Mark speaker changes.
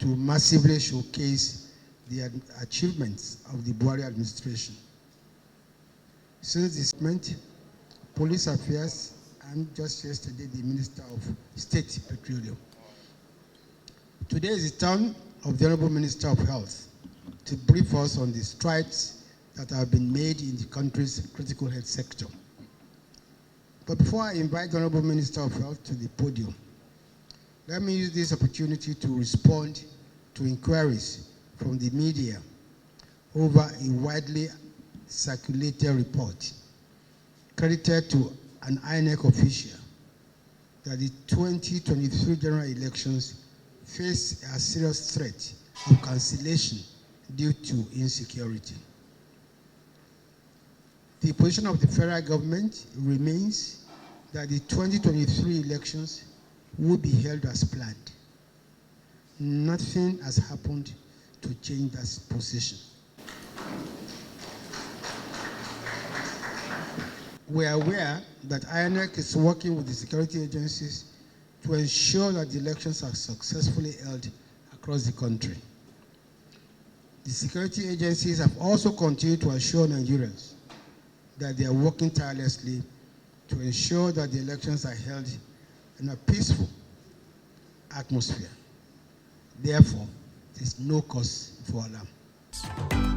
Speaker 1: to massively showcase the achievements of the Buhari administration. Since this moment, Police Affairs, and just yesterday the Minister of State Petroleum. Today is the turn of the Honorable Minister of Health to brief us on the strides that have been made in the country's critical health sector. But before I invite the Honorable Minister of Health to the podium, let me use this opportunity to respond to inquiries from the media over a widely circulated report credited to an INEC official that the 2023 general elections face a serious threat of cancellation due to insecurity. The position of the federal government remains that the 2023 elections will be held as planned. Nothing has happened to change that position. We are aware that INEC is working with the security agencies to ensure that the elections are successfully held across the country. The security agencies have also continued to assure Nigerians that they are working tirelessly to ensure that the elections are held in a peaceful atmosphere. Therefore, there is no cause for alarm.